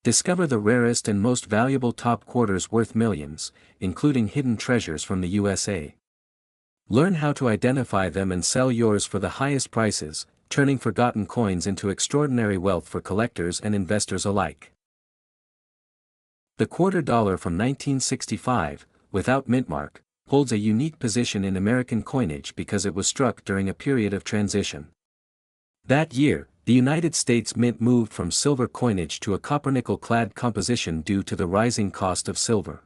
Discover the rarest and most valuable top quarters worth millions, including hidden treasures from the USA. Learn how to identify them and sell yours for the highest prices, turning forgotten coins into extraordinary wealth for collectors and investors alike. The quarter dollar from 1965, without mint mark, holds a unique position in American coinage because it was struck during a period of transition. That year, the United States Mint moved from silver coinage to a copper-nickel-clad composition due to the rising cost of silver.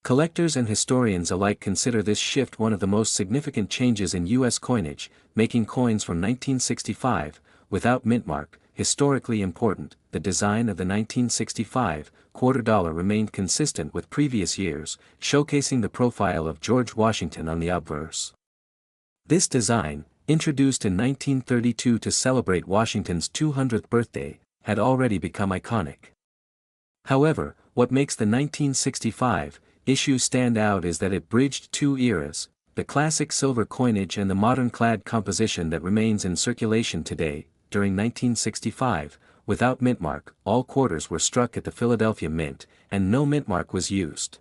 Collectors and historians alike consider this shift one of the most significant changes in U.S. coinage, making coins from 1965, without mint mark, historically important. The design of the 1965 quarter dollar remained consistent with previous years, showcasing the profile of George Washington on the obverse. This design, introduced in 1932 to celebrate Washington's 200th birthday, had already become iconic. However, what makes the 1965 issue stand out is that it bridged two eras, the classic silver coinage and the modern clad composition that remains in circulation today. During 1965, without mint mark, all quarters were struck at the Philadelphia Mint, and no mint mark was used.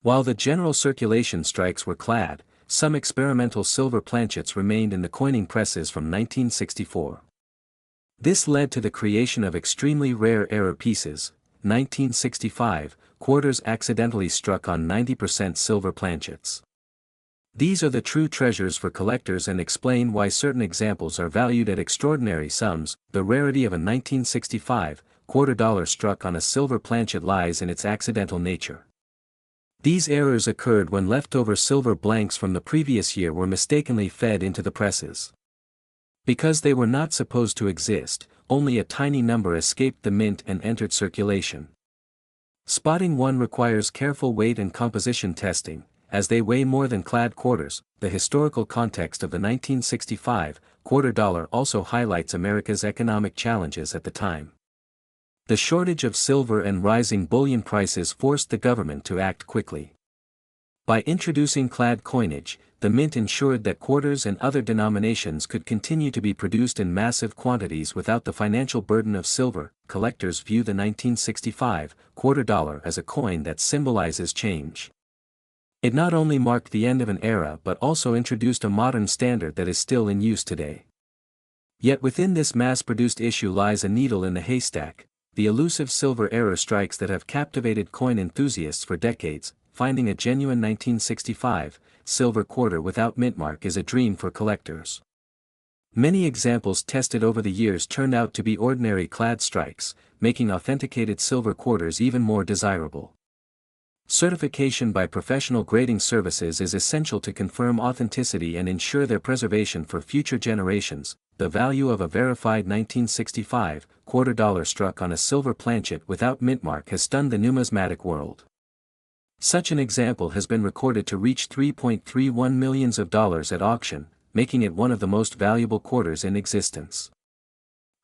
While the general circulation strikes were clad, some experimental silver planchets remained in the coining presses from 1964. This led to the creation of extremely rare error pieces. 1965, quarters accidentally struck on 90% silver planchets. These are the true treasures for collectors and explain why certain examples are valued at extraordinary sums. The rarity of a 1965 quarter dollar struck on a silver planchet lies in its accidental nature. These errors occurred when leftover silver blanks from the previous year were mistakenly fed into the presses. Because they were not supposed to exist, only a tiny number escaped the mint and entered circulation. Spotting one requires careful weight and composition testing, as they weigh more than clad quarters. The historical context of the 1965 quarter dollar also highlights America's economic challenges at the time. The shortage of silver and rising bullion prices forced the government to act quickly. By introducing clad coinage, the mint ensured that quarters and other denominations could continue to be produced in massive quantities without the financial burden of silver. Collectors view the 1965 quarter dollar as a coin that symbolizes change. It not only marked the end of an era but also introduced a modern standard that is still in use today. Yet within this mass-produced issue lies a needle in the haystack, the elusive silver error strikes that have captivated coin enthusiasts for decades. Finding a genuine 1965 silver quarter without mint mark is a dream for collectors. Many examples tested over the years turned out to be ordinary clad strikes, making authenticated silver quarters even more desirable. Certification by professional grading services is essential to confirm authenticity and ensure their preservation for future generations. The value of a verified 1965 quarter dollar struck on a silver planchet without mint mark has stunned the numismatic world. Such an example has been recorded to reach $3.31 million at auction, making it one of the most valuable quarters in existence.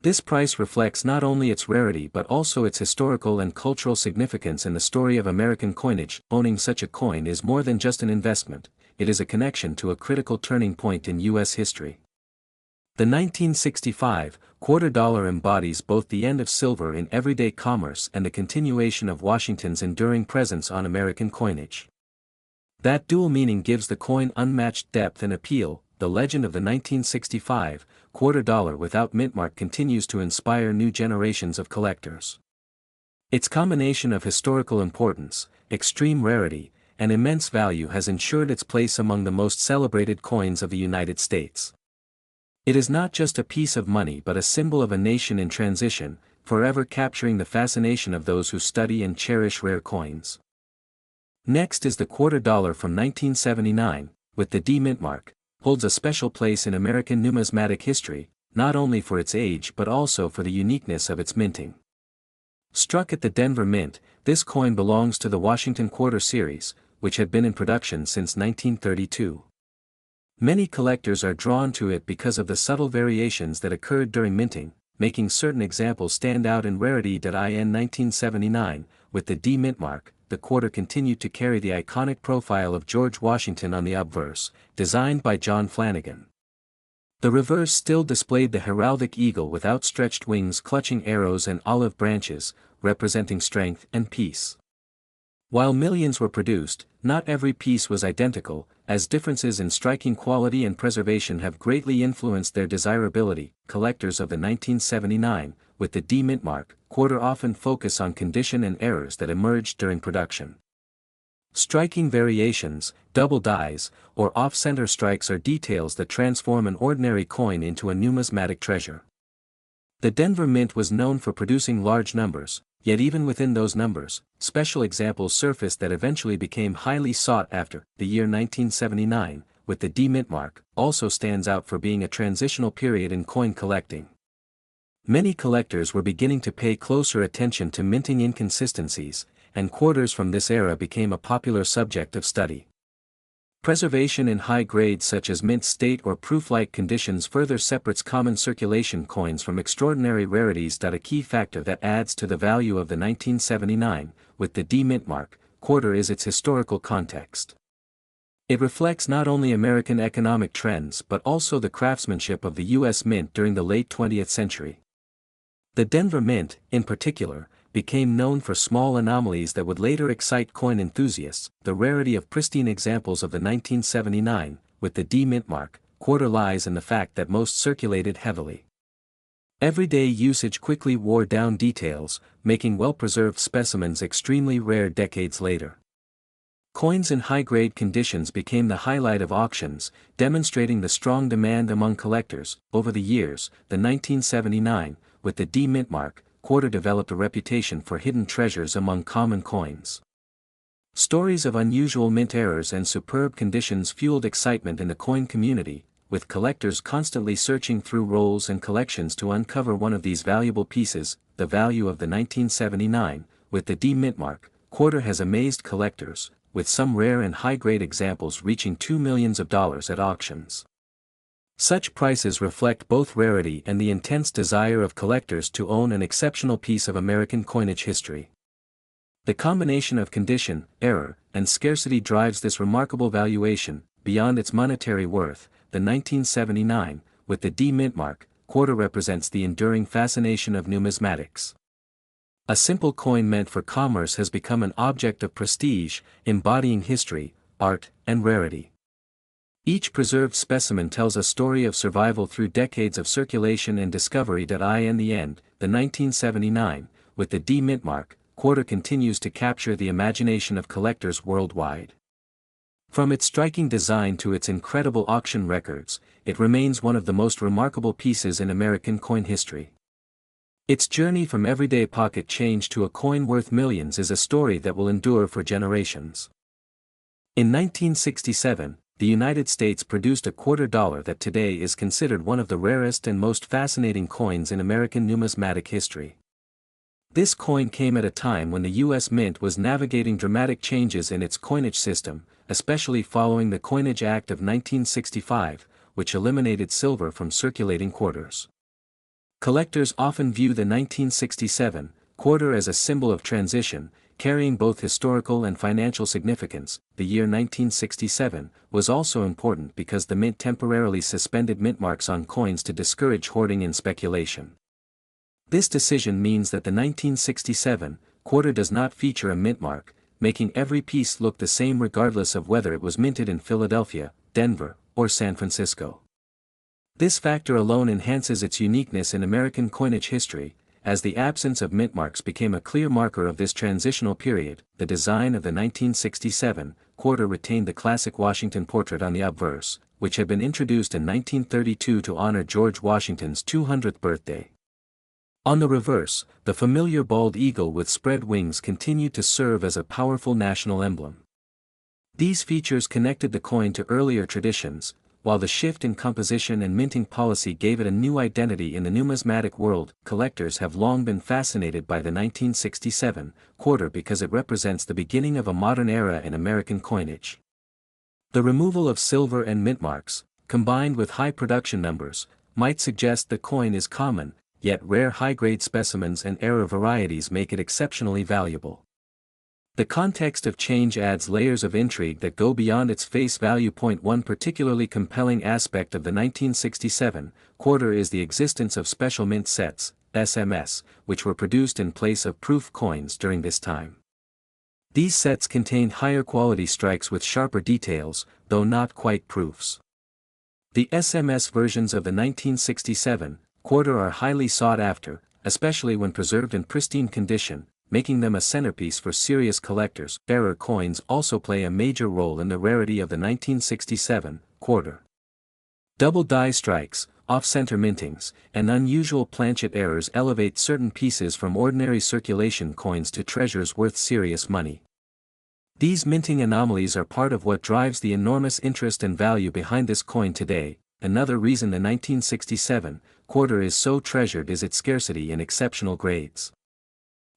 This price reflects not only its rarity but also its historical and cultural significance in the story of American coinage. Owning such a coin is more than just an investment, it is a connection to a critical turning point in U.S. history. The 1965 quarter dollar embodies both the end of silver in everyday commerce and the continuation of Washington's enduring presence on American coinage. That dual meaning gives the coin unmatched depth and appeal. The legend of the 1965 quarter dollar without mint mark continues to inspire new generations of collectors. Its combination of historical importance, extreme rarity, and immense value has ensured its place among the most celebrated coins of the United States. It is not just a piece of money but a symbol of a nation in transition, forever capturing the fascination of those who study and cherish rare coins. Next is the quarter dollar from 1979, with the D mint mark, holds a special place in American numismatic history, not only for its age but also for the uniqueness of its minting. Struck at the Denver Mint, this coin belongs to the Washington Quarter Series, which had been in production since 1932. Many collectors are drawn to it because of the subtle variations that occurred during minting, making certain examples stand out in rarity. In 1979, with the D mint mark, the quarter continued to carry the iconic profile of George Washington on the obverse, designed by John Flanagan. The reverse still displayed the heraldic eagle with outstretched wings clutching arrows and olive branches, representing strength and peace. While millions were produced, not every piece was identical, as differences in striking quality and preservation have greatly influenced their desirability. Collectors of the 1979, with the D mint mark, quarter often focus on condition and errors that emerged during production. Striking variations, double dies, or off-center strikes are details that transform an ordinary coin into a numismatic treasure. The Denver Mint was known for producing large numbers, yet even within those numbers, special examples surfaced that eventually became highly sought after. The year 1979, with the D mint mark, also stands out for being a transitional period in coin collecting. Many collectors were beginning to pay closer attention to minting inconsistencies, and quarters from this era became a popular subject of study. Preservation in high grades such as mint state or proof-like conditions further separates common circulation coins from extraordinary rarities. A key factor that adds to the value of the 1979, with the D mint mark, quarter is its historical context. It reflects not only American economic trends but also the craftsmanship of the U.S. Mint during the late 20th century. The Denver Mint, in particular, became known for small anomalies that would later excite coin enthusiasts. The rarity of pristine examples of the 1979, with the D mint mark, quarter lies in the fact that most circulated heavily. Everyday usage quickly wore down details, making well-preserved specimens extremely rare decades later. Coins in high-grade conditions became the highlight of auctions, demonstrating the strong demand among collectors. Over the years, the 1979, with the D mint mark, quarter developed a reputation for hidden treasures among common coins. Stories of unusual mint errors and superb conditions fueled excitement in the coin community, with collectors constantly searching through rolls and collections to uncover one of these valuable pieces. The value of the 1979, with the D mint mark, quarter has amazed collectors, with some rare and high-grade examples reaching $2 million at auctions. Such prices reflect both rarity and the intense desire of collectors to own an exceptional piece of American coinage history. The combination of condition, error, and scarcity drives this remarkable valuation. Beyond its monetary worth, the 1979, with the D mint mark, quarter represents the enduring fascination of numismatics. A simple coin meant for commerce has become an object of prestige, embodying history, art, and rarity. Each preserved specimen tells a story of survival through decades of circulation and discovery. In the end, the 1979, with the D mint mark, quarter continues to capture the imagination of collectors worldwide. From its striking design to its incredible auction records, it remains one of the most remarkable pieces in American coin history. Its journey from everyday pocket change to a coin worth millions is a story that will endure for generations. In 1967, the United States produced a $quarter that today is considered one of the rarest and most fascinating coins in American numismatic history. This coin came at a time when the U.S. Mint was navigating dramatic changes in its coinage system, especially following the Coinage Act of 1965, which eliminated silver from circulating quarters. Collectors often view the 1967 quarter as a symbol of transition, carrying both historical and financial significance. The year 1967 was also important because the mint temporarily suspended mint marks on coins to discourage hoarding and speculation. This decision means that the 1967 quarter does not feature a mint mark, making every piece look the same regardless of whether it was minted in Philadelphia, Denver, or San Francisco. This factor alone enhances its uniqueness in American coinage history, as the absence of mint marks became a clear marker of this transitional period. The design of the 1967 quarter retained the classic Washington portrait on the obverse, which had been introduced in 1932 to honor George Washington's 200th birthday. On the reverse, the familiar bald eagle with spread wings continued to serve as a powerful national emblem. These features connected the coin to earlier traditions, while the shift in composition and minting policy gave it a new identity in the numismatic world. Collectors have long been fascinated by the 1967 quarter because it represents the beginning of a modern era in American coinage. The removal of silver and mint marks, combined with high production numbers, might suggest the coin is common, yet rare high-grade specimens and error varieties make it exceptionally valuable. The context of change adds layers of intrigue that go beyond its face value. One particularly compelling aspect of the 1967 quarter is the existence of special mint sets. SMS, which were produced in place of proof coins during this time. These sets contained higher quality strikes with sharper details, though not quite proofs. The SMS versions of the 1967 quarter are highly sought after, especially when preserved in pristine condition, making them a centerpiece for serious collectors. Error coins also play a major role in the rarity of the 1967 quarter. Double die strikes, off-center mintings, and unusual planchet errors elevate certain pieces from ordinary circulation coins to treasures worth serious money. These minting anomalies are part of what drives the enormous interest and value behind this coin today. Another reason the 1967 quarter is so treasured is its scarcity and exceptional grades.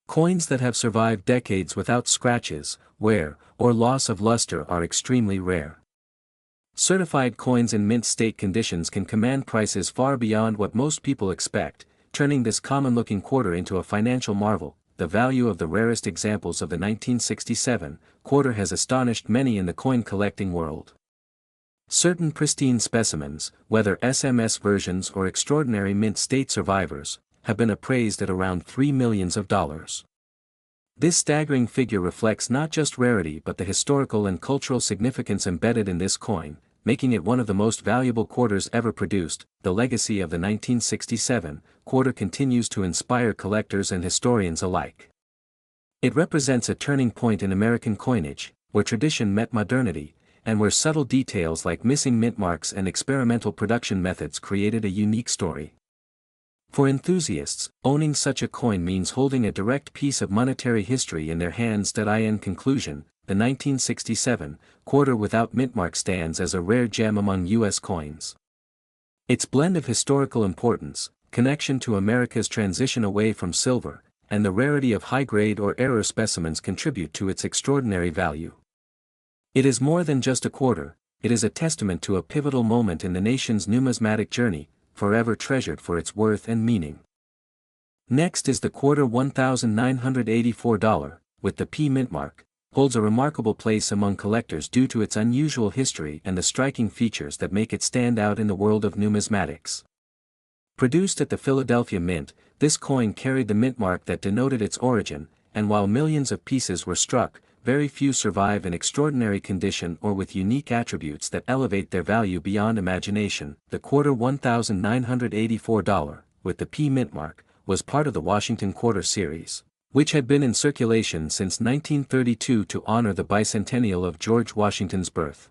Coins that have survived decades without scratches, wear, or loss of luster are extremely rare. Certified coins in mint state conditions can command prices far beyond what most people expect, turning this common-looking quarter into a financial marvel. The value of the rarest examples of the 1967 quarter has astonished many in the coin collecting world. Certain pristine specimens, whether SMS versions or extraordinary mint state survivors, have been appraised at around $3 million. This staggering figure reflects not just rarity but the historical and cultural significance embedded in this coin, making it one of the most valuable quarters ever produced. The legacy of the 1967 quarter continues to inspire collectors and historians alike. It represents a turning point in American coinage, where tradition met modernity, and where subtle details like missing mint marks and experimental production methods created a unique story. For enthusiasts, owning such a coin means holding a direct piece of monetary history in their hands. In conclusion, the 1967 quarter without mint mark stands as a rare gem among U.S. coins. Its blend of historical importance, connection to America's transition away from silver, and the rarity of high-grade or error specimens contribute to its extraordinary value. It is more than just a quarter, it is a testament to a pivotal moment in the nation's numismatic journey, forever treasured for its worth and meaning. Next is the quarter $1,984, with the P mint mark, holds a remarkable place among collectors due to its unusual history and the striking features that make it stand out in the world of numismatics. Produced at the Philadelphia Mint, this coin carried the mint mark that denoted its origin, and while millions of pieces were struck, very few survive in extraordinary condition or with unique attributes that elevate their value beyond imagination. The quarter $1,984, with the P mint mark, was part of the Washington Quarter series, which had been in circulation since 1932 to honor the bicentennial of George Washington's birth.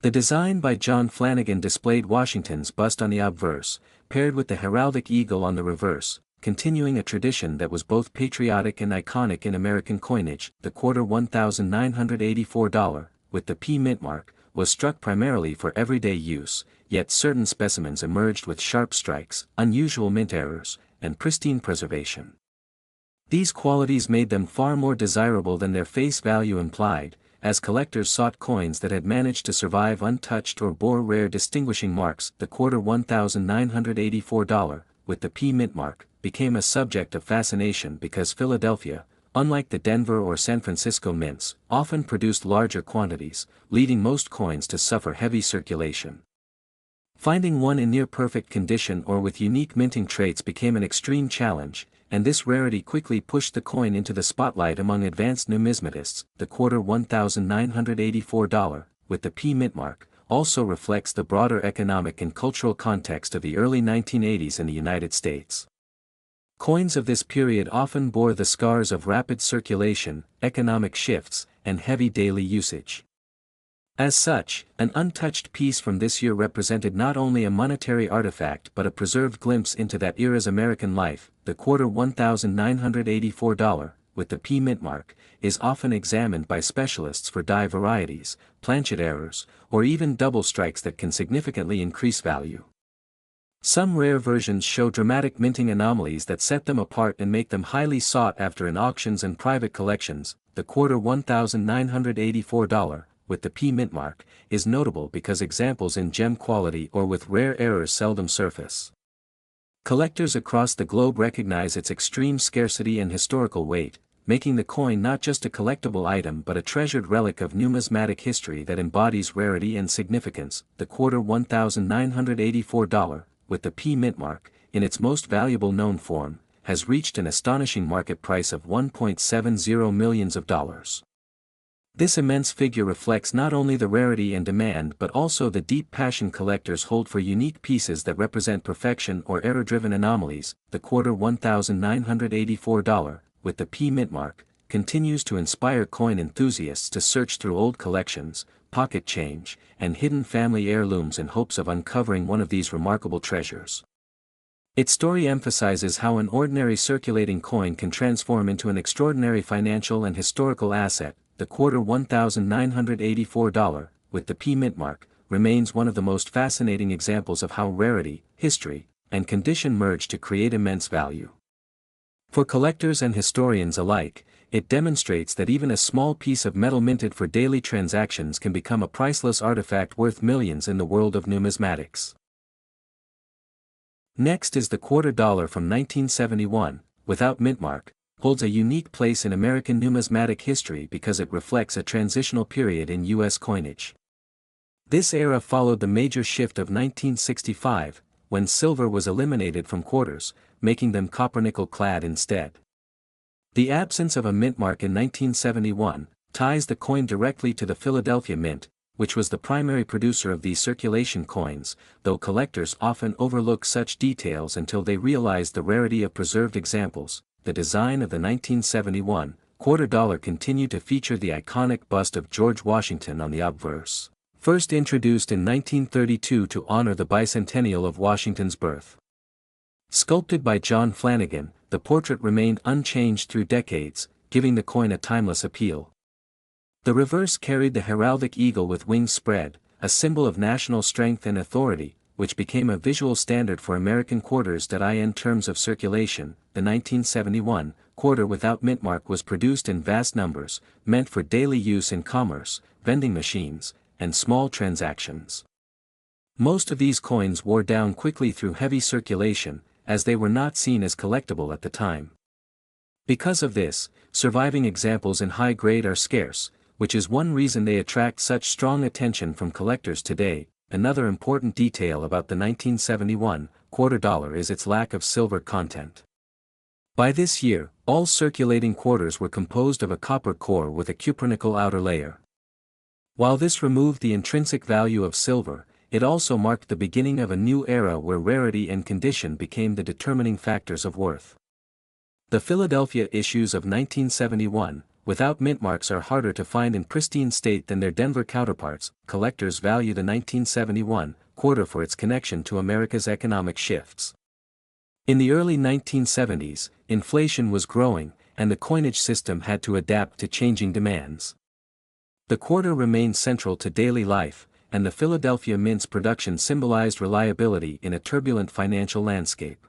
The design by John Flanagan displayed Washington's bust on the obverse, paired with the heraldic eagle on the reverse, continuing a tradition that was both patriotic and iconic in American coinage. The quarter $1,984, with the P mint mark, was struck primarily for everyday use, yet certain specimens emerged with sharp strikes, unusual mint errors, and pristine preservation. These qualities made them far more desirable than their face value implied, as collectors sought coins that had managed to survive untouched or bore rare distinguishing marks. The quarter $1,984, with the P mint mark, became a subject of fascination because Philadelphia, unlike the Denver or San Francisco mints, often produced larger quantities, leading most coins to suffer heavy circulation. Finding one in near-perfect condition or with unique minting traits became an extreme challenge, and this rarity quickly pushed the coin into the spotlight among advanced numismatists. The quarter $1,984, with the P mint mark, also reflects the broader economic and cultural context of the early 1980s in the United States. Coins of this period often bore the scars of rapid circulation, economic shifts, and heavy daily usage. As such, an untouched piece from this year represented not only a monetary artifact but a preserved glimpse into that era's American life. The quarter $1,984, with the P mint mark, is often examined by specialists for die varieties, planchet errors, or even double strikes that can significantly increase value. Some rare versions show dramatic minting anomalies that set them apart and make them highly sought after in auctions and private collections. The quarter $1,984, with the P mint mark, is notable because examples in gem quality or with rare errors seldom surface. Collectors across the globe recognize its extreme scarcity and historical weight, making the coin not just a collectible item but a treasured relic of numismatic history that embodies rarity and significance. The quarter $1,984, with the P mint mark, in its most valuable known form, has reached an astonishing market price of $1.70 million. This immense figure reflects not only the rarity and demand but also the deep passion collectors hold for unique pieces that represent perfection or error-driven anomalies. The quarter $1,984, with the P mint mark, continues to inspire coin enthusiasts to search through old collections, pocket change, and hidden family heirlooms in hopes of uncovering one of these remarkable treasures. Its story emphasizes how an ordinary circulating coin can transform into an extraordinary financial and historical asset. The quarter $1,984, with the P mint mark, remains one of the most fascinating examples of how rarity, history, and condition merge to create immense value. For collectors and historians alike, it demonstrates that even a small piece of metal minted for daily transactions can become a priceless artifact worth millions in the world of numismatics. Next is the quarter dollar from 1971, without mint mark, holds a unique place in American numismatic history because it reflects a transitional period in U.S. coinage. This era followed the major shift of 1965, when silver was eliminated from quarters, making them copper-nickel clad instead. The absence of a mint mark in 1971 ties the coin directly to the Philadelphia Mint, which was the primary producer of these circulation coins, though collectors often overlook such details until they realize the rarity of preserved examples. The design of the 1971 quarter dollar continued to feature the iconic bust of George Washington on the obverse, first introduced in 1932 to honor the bicentennial of Washington's birth. Sculpted by John Flanagan, the portrait remained unchanged through decades, giving the coin a timeless appeal. The reverse carried the heraldic eagle with wings spread, a symbol of national strength and authority, which became a visual standard for American quarters. In terms of circulation, the 1971 quarter without mint mark was produced in vast numbers, meant for daily use in commerce, vending machines, and small transactions. Most of these coins wore down quickly through heavy circulation, as they were not seen as collectible at the time. Because of this, surviving examples in high grade are scarce, which is one reason they attract such strong attention from collectors today. Another important detail about the 1971 quarter dollar is its lack of silver content. By this year, all circulating quarters were composed of a copper core with a cupronickel outer layer. While this removed the intrinsic value of silver, it also marked the beginning of a new era where rarity and condition became the determining factors of worth. The Philadelphia issues of 1971, without mint marks, are harder to find in pristine state than their Denver counterparts. Collectors value the 1971 quarter for its connection to America's economic shifts. In the early 1970s, inflation was growing, and the coinage system had to adapt to changing demands. The quarter remained central to daily life, and the Philadelphia Mint's production symbolized reliability in a turbulent financial landscape.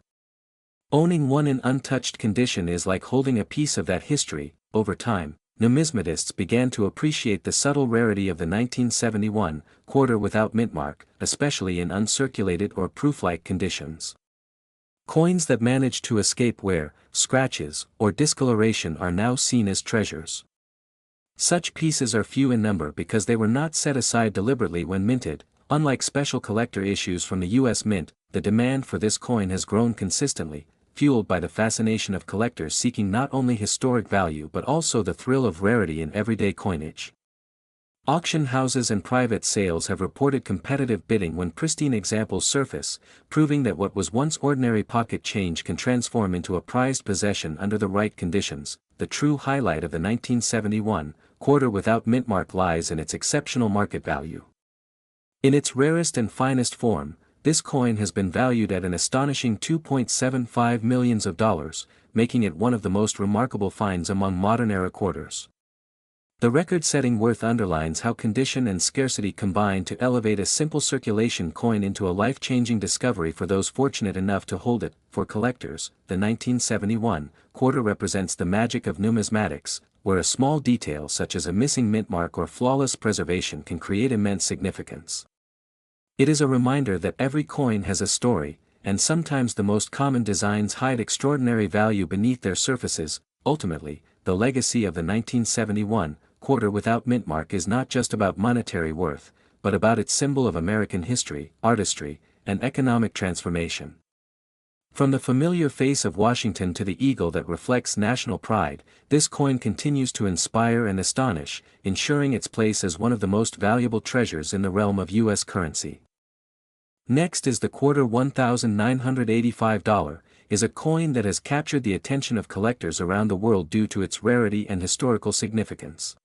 Owning one in untouched condition is like holding a piece of that history. Over time, numismatists began to appreciate the subtle rarity of the 1971 quarter without mint mark, especially in uncirculated or proof-like conditions. Coins that managed to escape wear, scratches, or discoloration are now seen as treasures. Such pieces are few in number because they were not set aside deliberately when minted. Unlike special collector issues from the U.S. Mint, the demand for this coin has grown consistently, fueled by the fascination of collectors seeking not only historic value but also the thrill of rarity in everyday coinage. Auction houses and private sales have reported competitive bidding when pristine examples surface, proving that what was once ordinary pocket change can transform into a prized possession under the right conditions. The true highlight of the 1971 quarter without mint mark lies in its exceptional market value. In its rarest and finest form, this coin has been valued at an astonishing $2.75 million, making it one of the most remarkable finds among modern-era quarters. The record-setting worth underlines how condition and scarcity combine to elevate a simple circulation coin into a life-changing discovery for those fortunate enough to hold it. For collectors, the 1971 quarter represents the magic of numismatics, where a small detail such as a missing mint mark or flawless preservation can create immense significance. It is a reminder that every coin has a story, and sometimes the most common designs hide extraordinary value beneath their surfaces. Ultimately, the legacy of the 1971 quarter without mint mark is not just about monetary worth, but about its symbol of American history, artistry, and economic transformation. From the familiar face of Washington to the eagle that reflects national pride, this coin continues to inspire and astonish, ensuring its place as one of the most valuable treasures in the realm of U.S. currency. Next is the quarter $1,985, is a coin that has captured the attention of collectors around the world due to its rarity and historical significance.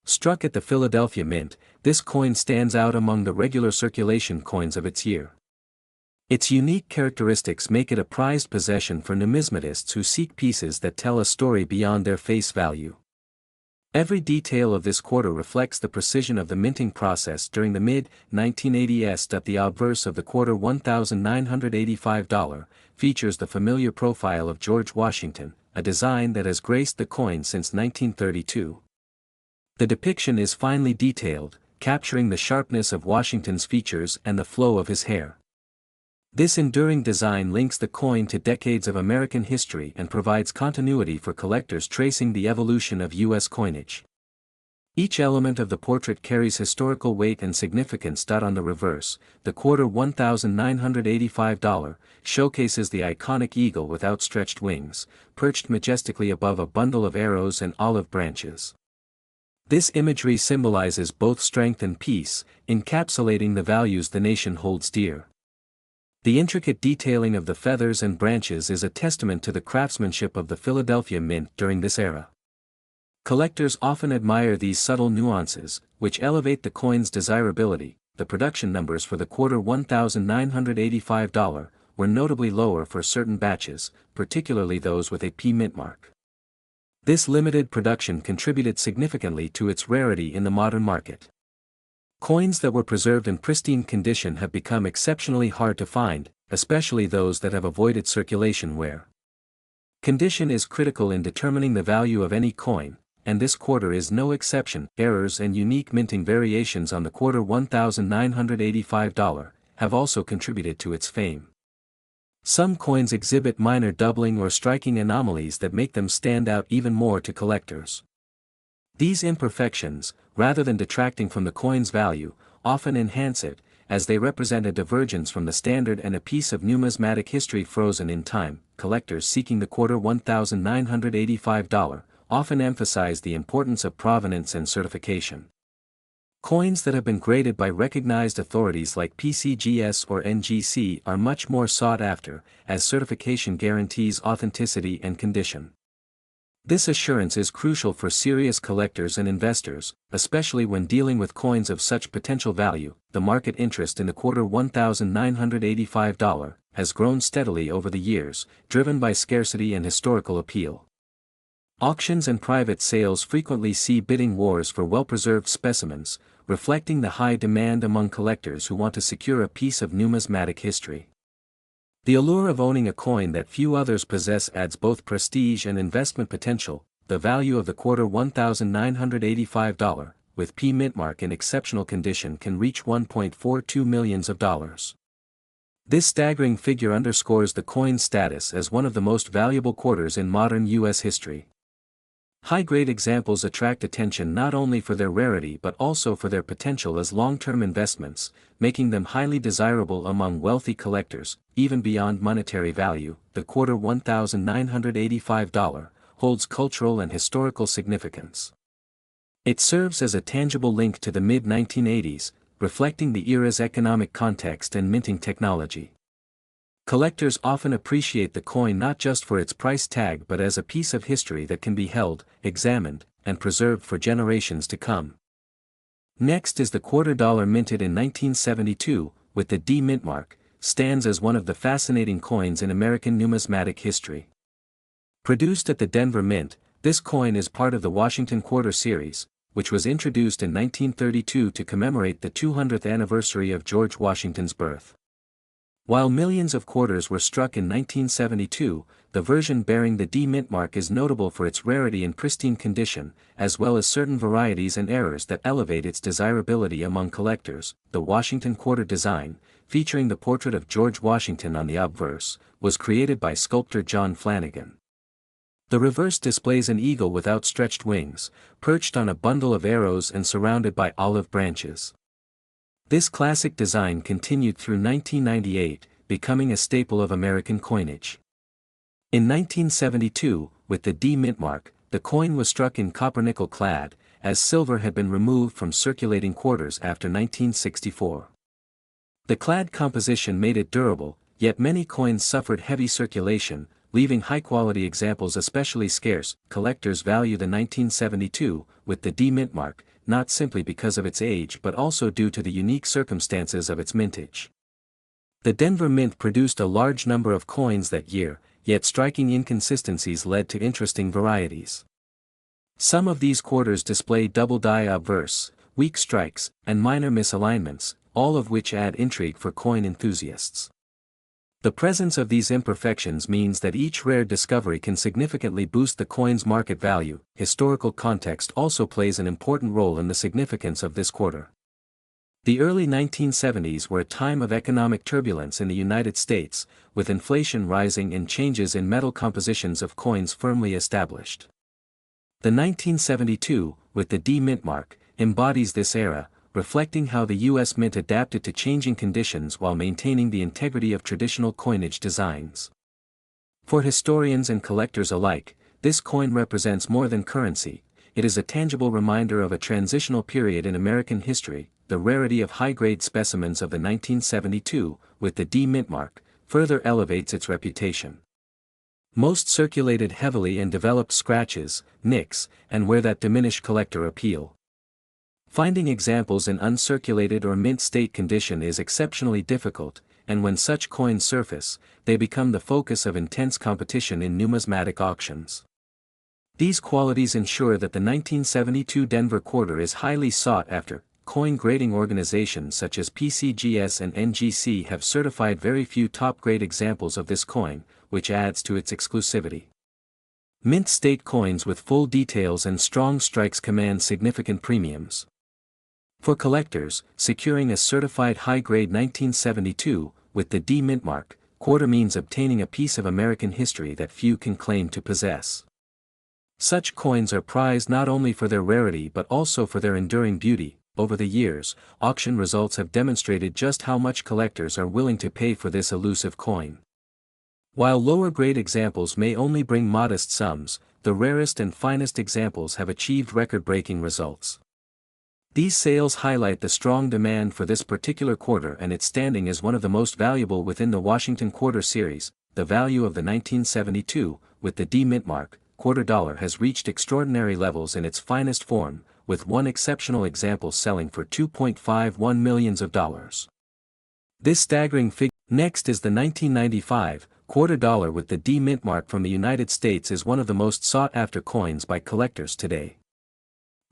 Struck at the Philadelphia Mint, this coin stands out among the regular circulation coins of its year. Its unique characteristics make it a prized possession for numismatists who seek pieces that tell a story beyond their face value. Every detail of this quarter reflects the precision of the minting process during the mid-1980s. The obverse of the quarter $1,985 features the familiar profile of George Washington, a design that has graced the coin since 1932. The depiction is finely detailed, capturing the sharpness of Washington's features and the flow of his hair. This enduring design links the coin to decades of American history and provides continuity for collectors tracing the evolution of U.S. coinage. Each element of the portrait carries historical weight and significance. On the reverse, the quarter $1,985 showcases the iconic eagle with outstretched wings, perched majestically above a bundle of arrows and olive branches. This imagery symbolizes both strength and peace, encapsulating the values the nation holds dear. The intricate detailing of the feathers and branches is a testament to the craftsmanship of the Philadelphia Mint during this era. Collectors often admire these subtle nuances, which elevate the coin's desirability. The production numbers for the quarter $1,985 were notably lower for certain batches, particularly those with a P mint mark. This limited production contributed significantly to its rarity in the modern market. Coins that were preserved in pristine condition have become exceptionally hard to find, especially those that have avoided circulation wear. Condition is critical in determining the value of any coin, and this quarter is no exception. Errors and unique minting variations on the quarter $1,985 have also contributed to its fame. Some coins exhibit minor doubling or striking anomalies that make them stand out even more to collectors. These imperfections, rather than detracting from the coin's value, often enhance it, as they represent a divergence from the standard and a piece of numismatic history frozen in time. Collectors seeking the quarter $1,985 often emphasize the importance of provenance and certification. Coins that have been graded by recognized authorities like PCGS or NGC are much more sought after, as certification guarantees authenticity and condition. This assurance is crucial for serious collectors and investors, especially when dealing with coins of such potential value. The market interest in the quarter $1,985 has grown steadily over the years, driven by scarcity and historical appeal. Auctions and private sales frequently see bidding wars for well-preserved specimens, reflecting the high demand among collectors who want to secure a piece of numismatic history. The allure of owning a coin that few others possess adds both prestige and investment potential. The value of the quarter $1,985, with P mint mark in exceptional condition, can reach $1.42 million. This staggering figure underscores the coin's status as one of the most valuable quarters in modern U.S. history. High-grade examples attract attention not only for their rarity but also for their potential as long-term investments, making them highly desirable among wealthy collectors. Even beyond monetary value, the quarter $1,985 holds cultural and historical significance. It serves as a tangible link to the mid-1980s, reflecting the era's economic context and minting technology. Collectors often appreciate the coin not just for its price tag but as a piece of history that can be held, examined, and preserved for generations to come. Next is the quarter dollar minted in 1972, with the D mint mark, stands as one of the fascinating coins in American numismatic history. Produced at the Denver Mint, this coin is part of the Washington Quarter series, which was introduced in 1932 to commemorate the 200th anniversary of George Washington's birth. While millions of quarters were struck in 1972, the version bearing the D mint mark is notable for its rarity and pristine condition, as well as certain varieties and errors that elevate its desirability among collectors. The Washington Quarter design, featuring the portrait of George Washington on the obverse, was created by sculptor John Flanagan. The reverse displays an eagle with outstretched wings, perched on a bundle of arrows and surrounded by olive branches. This classic design continued through 1998, becoming a staple of American coinage. In 1972, with the D mint mark, the coin was struck in copper-nickel clad, as silver had been removed from circulating quarters after 1964. The clad composition made it durable, yet many coins suffered heavy circulation, leaving high-quality examples especially scarce. Collectors value the 1972, with the D mint mark, not simply because of its age but also due to the unique circumstances of its mintage. The Denver Mint produced a large number of coins that year, yet striking inconsistencies led to interesting varieties. Some of these quarters display double die obverse, weak strikes, and minor misalignments, all of which add intrigue for coin enthusiasts. The presence of these imperfections means that each rare discovery can significantly boost the coin's market value. Historical context also plays an important role in the significance of this quarter. The early 1970s were a time of economic turbulence in the United States, with inflation rising and changes in metal compositions of coins firmly established. The 1972, with the D mint mark, embodies this era, reflecting how the U.S. Mint adapted to changing conditions while maintaining the integrity of traditional coinage designs. For historians and collectors alike, this coin represents more than currency. It is a tangible reminder of a transitional period in American history. The rarity of high-grade specimens of the 1972, with the D mint mark, further elevates its reputation. Most circulated heavily and developed scratches, nicks, and where that diminish collector appeal. Finding examples in uncirculated or mint state condition is exceptionally difficult, and when such coins surface, they become the focus of intense competition in numismatic auctions. These qualities ensure that the 1972 Denver quarter is highly sought after. Coin grading organizations such as PCGS and NGC have certified very few top-grade examples of this coin, which adds to its exclusivity. Mint state coins with full details and strong strikes command significant premiums. For collectors, securing a certified high-grade 1972, with the D mint mark, quarter means obtaining a piece of American history that few can claim to possess. Such coins are prized not only for their rarity but also for their enduring beauty. Over the years, auction results have demonstrated just how much collectors are willing to pay for this elusive coin. While lower-grade examples may only bring modest sums, the rarest and finest examples have achieved record-breaking results. These sales highlight the strong demand for this particular quarter and its standing as one of the most valuable within the Washington Quarter series. The value of the 1972, with the D mint mark, quarter dollar has reached extraordinary levels in its finest form, with one exceptional example selling for $2.51 million. This staggering figure. Next is the 1995, quarter dollar with the D mint mark from the United States is one of the most sought-after coins by collectors today.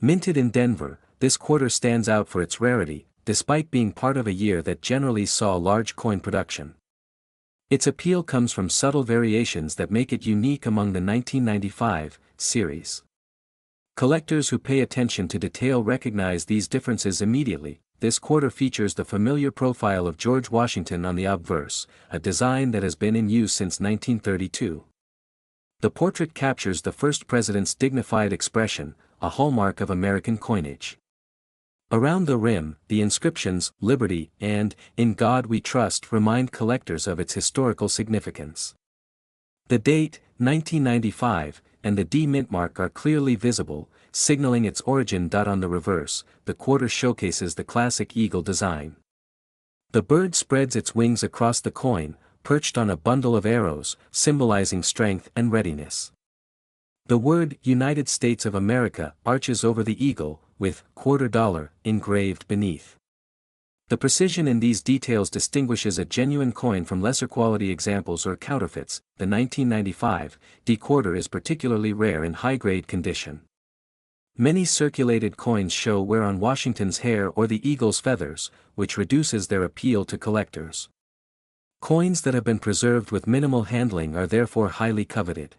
Minted in Denver, this quarter stands out for its rarity, despite being part of a year that generally saw large coin production. Its appeal comes from subtle variations that make it unique among the 1995 series. Collectors who pay attention to detail recognize these differences immediately. This quarter features the familiar profile of George Washington on the obverse, a design that has been in use since 1932. The portrait captures the first president's dignified expression, a hallmark of American coinage. Around the rim, the inscriptions, "Liberty" and "In God We Trust" remind collectors of its historical significance. The date, 1995, and the D mint mark are clearly visible, signaling its origin. On the reverse, the quarter showcases the classic eagle design. The bird spreads its wings across the coin, perched on a bundle of arrows, symbolizing strength and readiness. The word "United States of America" arches over the eagle, with "quarter dollar" engraved beneath. The precision in these details distinguishes a genuine coin from lesser quality examples or counterfeits. The 1995 D quarter is particularly rare in high-grade condition. Many circulated coins show wear on Washington's hair or the eagle's feathers, which reduces their appeal to collectors. Coins that have been preserved with minimal handling are therefore highly coveted.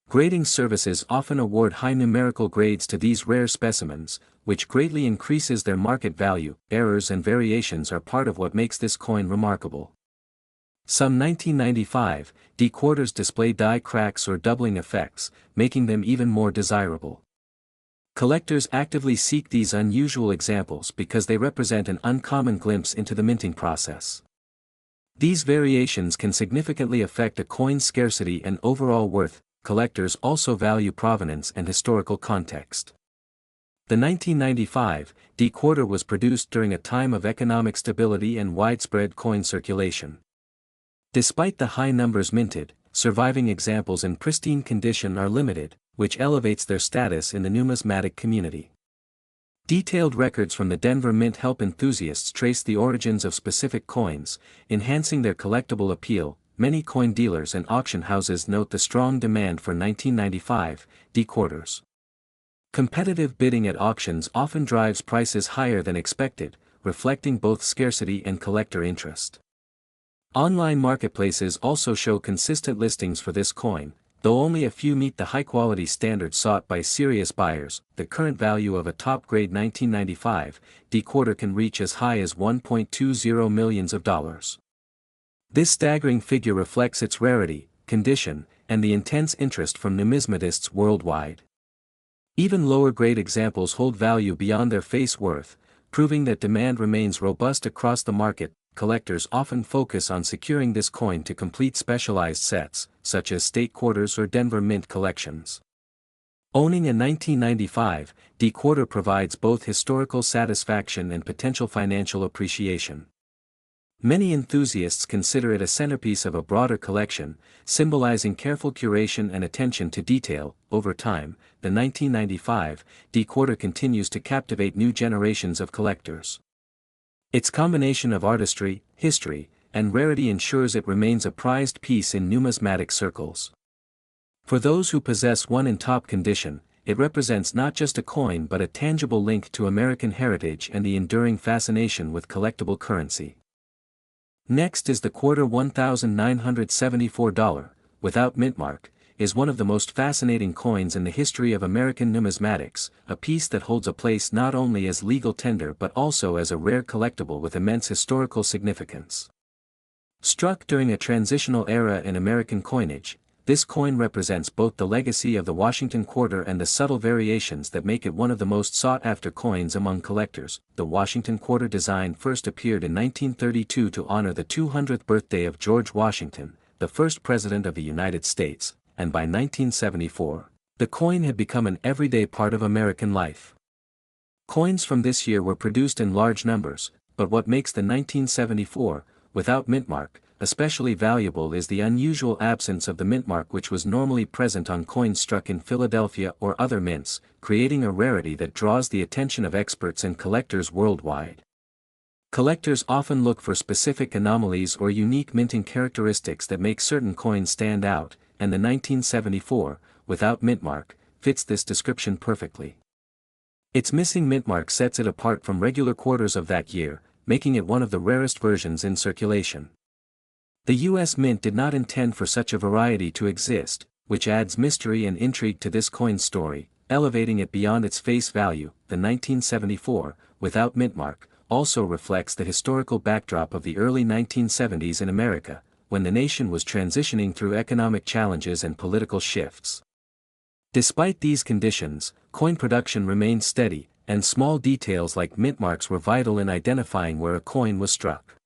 Grading services often award high numerical grades to these rare specimens, which greatly increases their market value. Errors and variations are part of what makes this coin remarkable. Some 1995 D quarters display die cracks or doubling effects, making them even more desirable. Collectors actively seek these unusual examples because they represent an uncommon glimpse into the minting process. These variations can significantly affect a coin's scarcity and overall worth. Collectors also value provenance and historical context. The 1995 D quarter was produced during a time of economic stability and widespread coin circulation. Despite the high numbers minted, surviving examples in pristine condition are limited, which elevates their status in the numismatic community. Detailed records from the Denver Mint help enthusiasts trace the origins of specific coins, enhancing their collectible appeal. Many coin dealers and auction houses note the strong demand for 1995 D quarters. Competitive bidding at auctions often drives prices higher than expected, reflecting both scarcity and collector interest. Online marketplaces also show consistent listings for this coin, though only a few meet the high-quality standards sought by serious buyers. The current value of a top-grade 1995 D quarter can reach as high as $1.20 million. This staggering figure reflects its rarity, condition, and the intense interest from numismatists worldwide. Even lower-grade examples hold value beyond their face worth, proving that demand remains robust across the market. Collectors often focus on securing this coin to complete specialized sets, such as state quarters or Denver Mint collections. Owning a 1995 D quarter provides both historical satisfaction and potential financial appreciation. Many enthusiasts consider it a centerpiece of a broader collection, symbolizing careful curation and attention to detail. Over time, the 1995 D quarter continues to captivate new generations of collectors. Its combination of artistry, history, and rarity ensures it remains a prized piece in numismatic circles. For those who possess one in top condition, it represents not just a coin but a tangible link to American heritage and the enduring fascination with collectible currency. Next is the quarter $1,974, without mint mark, is one of the most fascinating coins in the history of American numismatics, a piece that holds a place not only as legal tender but also as a rare collectible with immense historical significance. Struck during a transitional era in American coinage, this coin represents both the legacy of the Washington quarter and the subtle variations that make it one of the most sought-after coins among collectors. The Washington quarter design first appeared in 1932 to honor the 200th birthday of George Washington, the first president of the United States, and by 1974, the coin had become an everyday part of American life. Coins from this year were produced in large numbers, but what makes the 1974, without mint mark, especially valuable is the unusual absence of the mint mark, which was normally present on coins struck in Philadelphia or other mints, creating a rarity that draws the attention of experts and collectors worldwide. Collectors often look for specific anomalies or unique minting characteristics that make certain coins stand out, and the 1974, without mint mark, fits this description perfectly. Its missing mint mark sets it apart from regular quarters of that year, making it one of the rarest versions in circulation. The U.S. Mint did not intend for such a variety to exist, which adds mystery and intrigue to this coin's story, elevating it beyond its face value. The 1974, without mint mark, also reflects the historical backdrop of the early 1970s in America, when the nation was transitioning through economic challenges and political shifts. Despite these conditions, coin production remained steady, and small details like mint marks were vital in identifying where a coin was struck.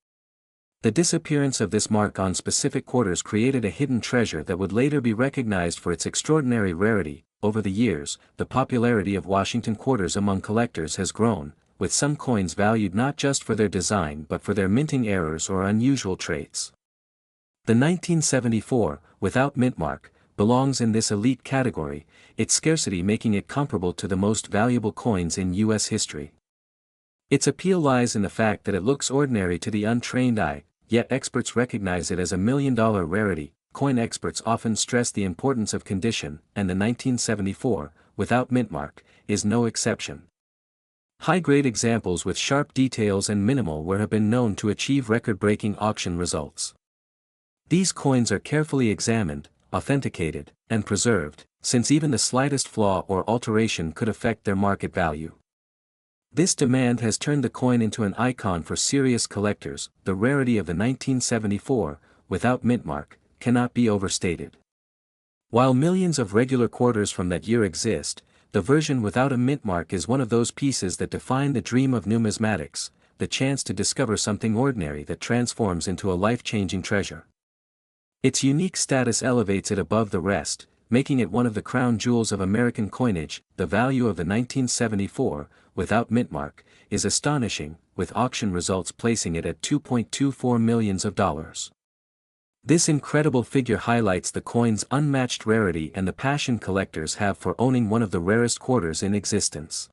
The disappearance of this mark on specific quarters created a hidden treasure that would later be recognized for its extraordinary rarity. Over the years, the popularity of Washington quarters among collectors has grown, with some coins valued not just for their design but for their minting errors or unusual traits. The 1974, without mint mark, belongs in this elite category, its scarcity making it comparable to the most valuable coins in U.S. history. Its appeal lies in the fact that it looks ordinary to the untrained eye, yet experts recognize it as a $1 million rarity. Coin experts often stress the importance of condition, and the 1974, without mint mark, is no exception. High-grade examples with sharp details and minimal wear have been known to achieve record-breaking auction results. These coins are carefully examined, authenticated, and preserved, since even the slightest flaw or alteration could affect their market value. This demand has turned the coin into an icon for serious collectors. The rarity of the 1974, without mint mark, cannot be overstated. While millions of regular quarters from that year exist, the version without a mint mark is one of those pieces that define the dream of numismatics, the chance to discover something ordinary that transforms into a life-changing treasure. Its unique status elevates it above the rest, making it one of the crown jewels of American coinage. The value of the 1974, without mint mark, is astonishing, with auction results placing it at $2.24 million. This incredible figure highlights the coin's unmatched rarity and the passion collectors have for owning one of the rarest quarters in existence.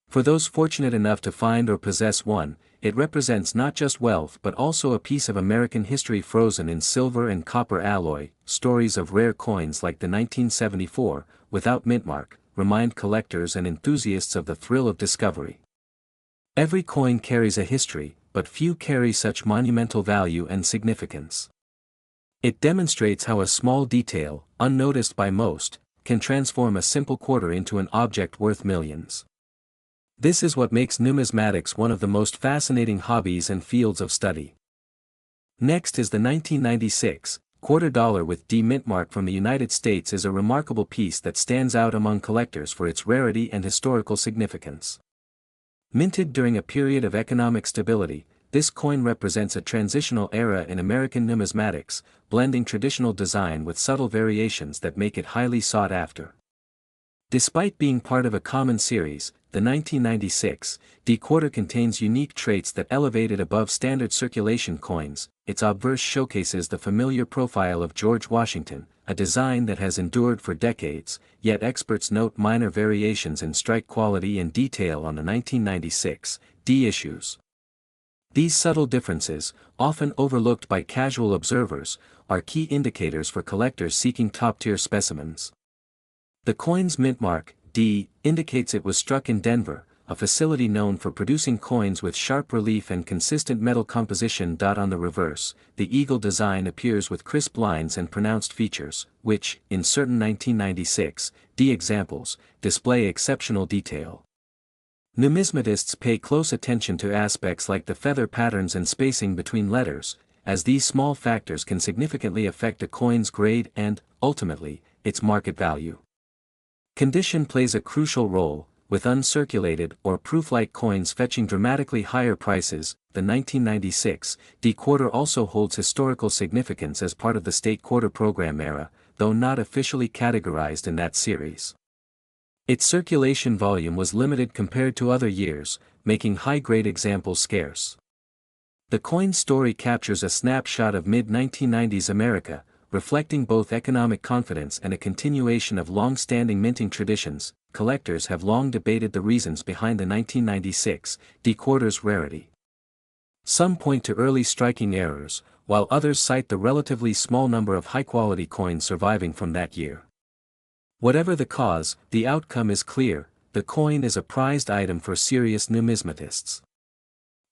For those fortunate enough to find or possess one, it represents not just wealth but also a piece of American history frozen in silver and copper alloy. Stories of rare coins like the 1974, without mint mark, remind collectors and enthusiasts of the thrill of discovery. Every coin carries a history, but few carry such monumental value and significance. It demonstrates how a small detail, unnoticed by most, can transform a simple quarter into an object worth millions. This is what makes numismatics one of the most fascinating hobbies and fields of study. Next is the 1996 quarter dollar with D mint mark from the United States. Is a remarkable piece that stands out among collectors for its rarity and historical significance. Minted during a period of economic stability, this coin represents a transitional era in American numismatics, blending traditional design with subtle variations that make it highly sought after. Despite being part of a common series, the 1996 D quarter contains unique traits that elevate it above standard circulation coins. Its obverse showcases the familiar profile of George Washington, a design that has endured for decades, yet experts note minor variations in strike quality and detail on the 1996 D issues. These subtle differences, often overlooked by casual observers, are key indicators for collectors seeking top-tier specimens. The coin's mint mark, D, indicates it was struck in Denver, a facility known for producing coins with sharp relief and consistent metal composition. On the reverse, the eagle design appears with crisp lines and pronounced features, which, in certain 1996 D examples, display exceptional detail. Numismatists pay close attention to aspects like the feather patterns and spacing between letters, as these small factors can significantly affect a coin's grade and, ultimately, its market value. Condition plays a crucial role, with uncirculated or proof-like coins fetching dramatically higher prices. The 1996 D quarter also holds historical significance as part of the state quarter program era, though not officially categorized in that series. Its circulation volume was limited compared to other years, making high-grade examples scarce. The coin's story captures a snapshot of mid-1990s America, reflecting both economic confidence and a continuation of long-standing minting traditions. Collectors have long debated the reasons behind the 1996 D quarter's rarity. Some point to early striking errors, while others cite the relatively small number of high-quality coins surviving from that year. Whatever the cause, the outcome is clear: the coin is a prized item for serious numismatists.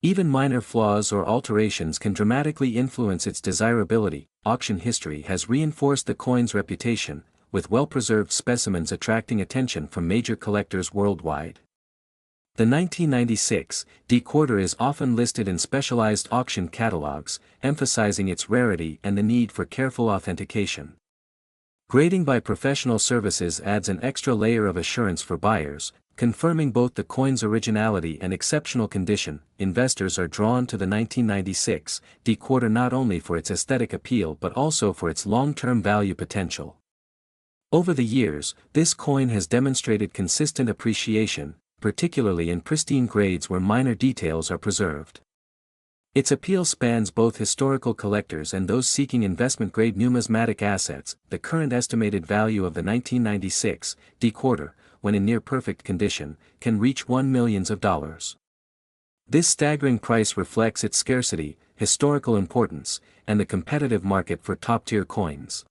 Even minor flaws or alterations can dramatically influence its desirability. Auction history has reinforced the coin's reputation, with well-preserved specimens attracting attention from major collectors worldwide. The 1996 D quarter is often listed in specialized auction catalogs, emphasizing its rarity and the need for careful authentication. Grading by professional services adds an extra layer of assurance for buyers, confirming both the coin's originality and exceptional condition. Investors are drawn to the 1996 D quarter not only for its aesthetic appeal but also for its long-term value potential. Over the years, this coin has demonstrated consistent appreciation, particularly in pristine grades where minor details are preserved. Its appeal spans both historical collectors and those seeking investment-grade numismatic assets. The current estimated value of the 1996 D quarter, when in near-perfect condition, can reach $1 million. This staggering price reflects its scarcity, historical importance, and the competitive market for top-tier coins.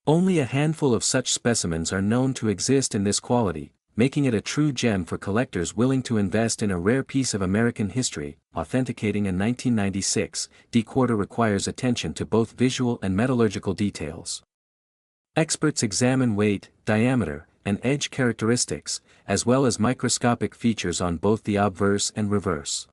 Only a handful of such specimens are known to exist in this quality, making it a true gem for collectors willing to invest in a rare piece of American history. Authenticating a 1996 D quarter requires attention to both visual and metallurgical details. Experts examine weight, diameter, and edge characteristics, as well as microscopic features on both the obverse and reverse.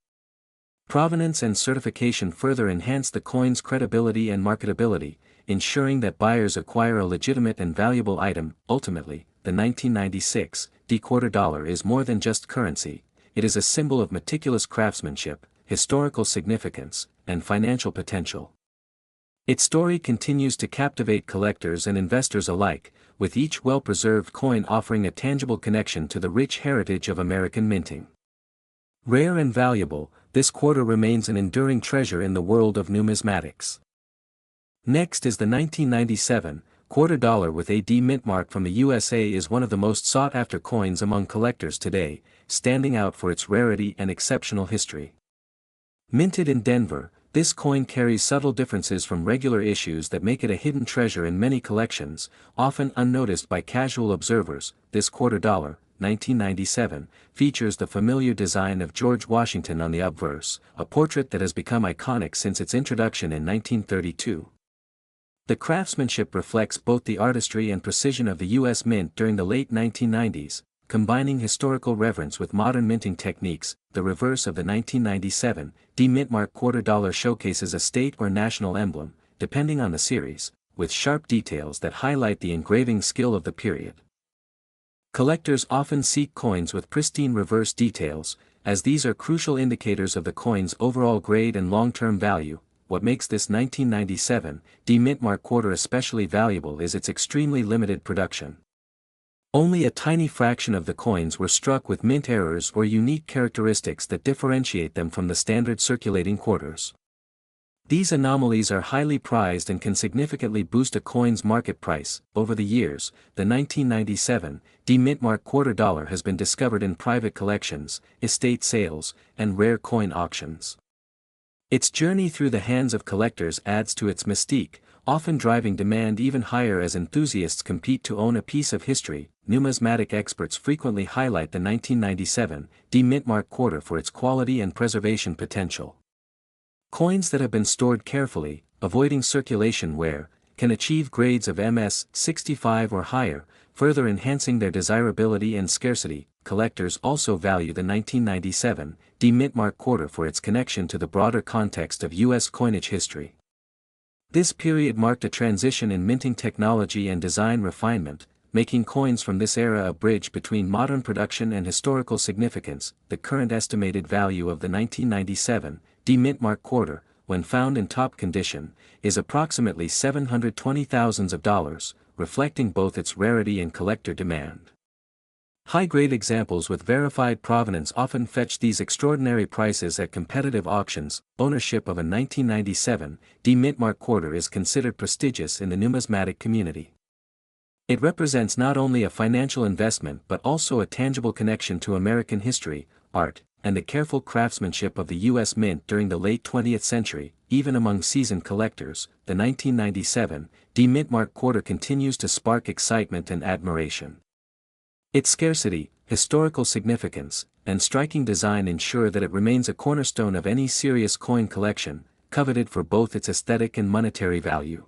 Provenance and certification further enhance the coin's credibility and marketability, ensuring that buyers acquire a legitimate and valuable item. Ultimately, the 1996 D quarter dollar is more than just currency. it is a symbol of meticulous craftsmanship, historical significance, and financial potential. Its story continues to captivate collectors and investors alike, with each well-preserved coin offering a tangible connection to the rich heritage of American minting. Rare and valuable, this quarter remains an enduring treasure in the world of numismatics. Next is the 1997 quarter dollar with a D mint mark from the USA. Is one of the most sought-after coins among collectors today, standing out for its rarity and exceptional history. Minted in Denver, this coin carries subtle differences from regular issues that make it a hidden treasure in many collections, often unnoticed by casual observers. This quarter dollar, 1997, features the familiar design of George Washington on the obverse, a portrait that has become iconic since its introduction in 1932. The craftsmanship reflects both the artistry and precision of the U.S. Mint during the late 1990s, combining historical reverence with modern minting techniques. The reverse of the 1997 D mint mark quarter dollar showcases a state or national emblem, depending on the series, with sharp details that highlight the engraving skill of the period. Collectors often seek coins with pristine reverse details, as these are crucial indicators of the coin's overall grade and long-term value. What makes this 1997 D mint mark quarter especially valuable is its extremely limited production. Only a tiny fraction of the coins were struck with mint errors or unique characteristics that differentiate them from the standard circulating quarters. These anomalies are highly prized and can significantly boost a coin's market price. Over the years, the 1997 D mint mark quarter dollar has been discovered in private collections, estate sales, and rare coin auctions. Its journey through the hands of collectors adds to its mystique, often driving demand even higher as enthusiasts compete to own a piece of history. Numismatic experts frequently highlight the 1997 D mint mark quarter for its quality and preservation potential. Coins that have been stored carefully, avoiding circulation wear, can achieve grades of MS-65 or higher, further enhancing their desirability and scarcity. Collectors also value the 1997 D mint mark quarter for its connection to the broader context of U.S. coinage history. This period marked a transition in minting technology and design refinement, making coins from this era a bridge between modern production and historical significance. The current estimated value of the 1997 D mint mark quarter, when found in top condition, is approximately $720,000, reflecting both its rarity and collector demand. High-grade examples with verified provenance often fetch these extraordinary prices at competitive auctions. Ownership of a 1997 D mint mark quarter is considered prestigious in the numismatic community. It represents not only a financial investment but also a tangible connection to American history, art, and the careful craftsmanship of the U.S. Mint during the late 20th century. Even among seasoned collectors, the 1997 D mint mark quarter continues to spark excitement and admiration. Its scarcity, historical significance, and striking design ensure that it remains a cornerstone of any serious coin collection, coveted for both its aesthetic and monetary value.